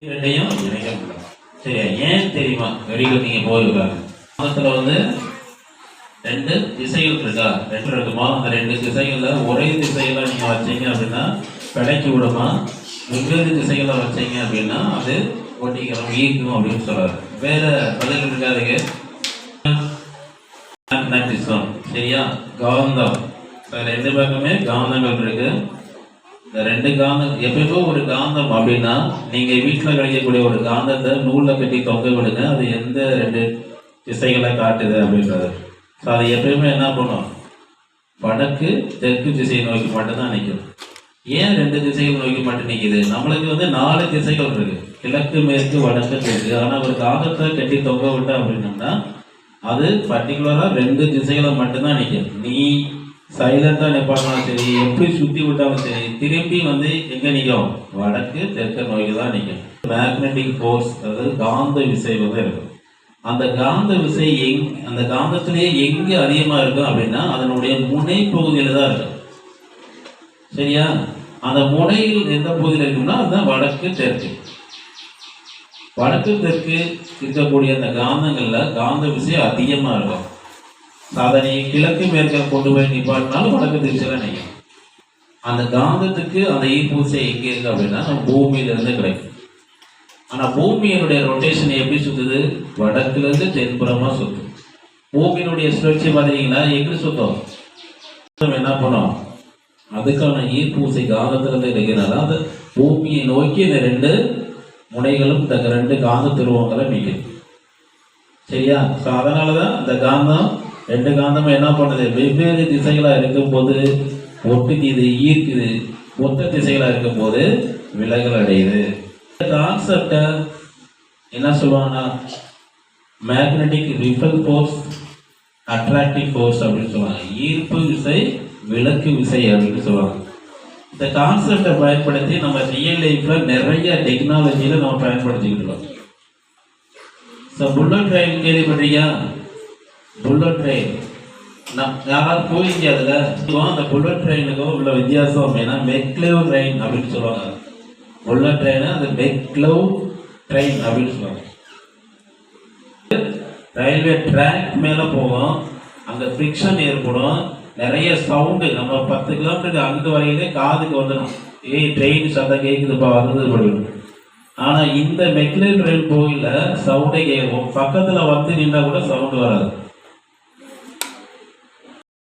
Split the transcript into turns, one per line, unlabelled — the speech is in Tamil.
ரெண்டையும் இணைக்க முடியும். சரியா? ஏன் தெரியுமா? வெளியில் நீங்க போயிருக்காங்க மதத்துல வந்து ரெண்டு திசைகள் இருக்கா, ரெண்டு இருக்குமா? அந்த ரெண்டு திசைகள்ல ஒரே திசையில நீங்க வச்சீங்க அப்படின்னா பிழைக்கு விடுமா, வெவ்வேறு திசைகளை வச்சீங்க அப்படின்னா அது ஒட்டிக்கிறோம் ஈர்க்கும் அப்படின்னு சொல்றாரு. வேற பதில் இருக்காதுங்க. சரியா? காந்தம், ரெண்டு பக்கமே காந்தங்கள் இருக்கு. இந்த ரெண்டு காந்தம் எப்பயுமே ஒரு காந்தம் அப்படின்னா நீங்க வீட்டுல கிடைக்கக்கூடிய ஒரு காந்தத்தை நூல்ல கட்டி தொங்க விடுங்க, அது எந்த ரெண்டு திசைகளை காட்டுது அப்படின்றது. ஸோ அது எப்பயுமே என்ன பண்ணும், வடக்கு தெற்கு திசையை நோக்கி மட்டும்தான் நிற்கும். ஏன் ரெண்டு திசைகள் நோக்கி மட்டும் நிற்குது? நம்மளுக்கு வந்து 4 திசைகள் இருக்கு, கிழக்கு மேற்கு வடக்கு தெற்கு. ஆனால் ஒரு காந்தத்தை கட்டி தொங்க விட்ட அப்படின்னம்னா அது பர்டிகுலரா 2 திசைகளை மட்டும்தான் நிற்கும். நீ சைலண்டா நிப்பாட்டினாலும் சரி, எப்படி சுத்தி விட்டாலும் சரி, திரும்பி வந்து எங்க நிற்கும், வடக்கு தெற்கு நோக்கி தான் நிற்கும். மேக்னெட்டிக் ஃபோர்ஸ், அதாவது காந்த விசை வந்து இருக்கும். அந்த காந்த விசை அந்த காந்தத்திலேயே எங்க அதிகமா இருக்கும் அப்படின்னா அதனுடைய முனை பகுதியில தான் இருக்கும். சரியா? அந்த முனையில் எந்த பகுதியில் இருக்கும்னா அதுதான் வடக்கு தெற்கு. வடக்கு தெற்கு இருக்கக்கூடிய அந்த காந்தங்கள்ல காந்த விசை அதிகமா இருக்கும். அதனை கிழக்கு மேற்க கொண்டு போய் நிப்பாட்டினாலும் வடக்கு திசையில நிற்கும். அந்த காந்தத்துக்கு அந்த ஈர்ப்பு விசை எங்க இருக்கு அப்படின்னா நம்ம பூமியில இருந்து கிடைக்கும். ஆனா பூமியினுடைய ரொட்டேஷன் எப்படி சுத்துது? வடக்குல இருந்து தென்புறமா சுத்தும். பூமியினுடைய சுழற்சி பாத்தீங்கன்னா எப்படி சுத்தம் என்ன பண்ணும், அதுக்கான ஈர்ப்பு விசை காந்தத்துல இருந்து இருக்கிறனால அந்த பூமியை நோக்கி இந்த 2 முனைகளும் இந்த 2 காந்த துருவங்களை மீட்கும். சரியா? அதனாலதான் இந்த காந்தம் 2 காந்தமும் என்ன பண்ணுது, வெவ்வேறு திசைகளா இருக்கும் போது ஒட்டுக்குது, ஈர்க்குது. ஒத்த திசைகளா இருக்கும் போது விலகல் அடையுது. கான்செப்ட என்ன சொல்லுவாங்கன்னா magnetic ripple force, attractive force அப்படின்னு சொல்லுவாங்க. ஈர்ப்பு விசை, விலக்கு விசை அப்படின்னு சொல்லுவாங்க. இந்த கான்செப்டை பயன்படுத்தி நம்ம ரியல் லைஃப்ல நிறைய டெக்னாலஜியில நம்ம பயன்படுத்திக்கிட்டு இருக்கோம். புல்லட் ட்ரெயின் கேள்விப்பட்டிருக்கியா? புல்லட் ட்ரெயின் யாராவது போயிங்க அதுல? அந்த புல்லட் ட்ரெயினுக்கும் உள்ள வித்தியாசம் அப்படின்னா மெக்லேவ் ட்ரெயின் அப்படின்னு சொல்லுவாங்க. புல்லட் ட்ரெயின் அது மெக்லேவ் ட்ரெயின் அப்படின்னு சொல்லுவாங்க. ரயில்வே ட்ராக் மேல போகும், அங்க ஃபிரிக்ஷன் ஏற்படும், நிறைய சவுண்டு. நம்ம 10 கிலோமீட்டருக்கு அங்கிட்டு வரையிலே காதுக்கு வந்துடும், ஏய் ட்ரெயின் சத்தம் கேட்குதுப்பா வருது அப்படின்னு. ஆனா இந்த மெக்லேவ் ட்ரெயின் போயில சவுண்டே கேட்கும், பக்கத்துல வந்து நின்றா கூட சவுண்டு வராது.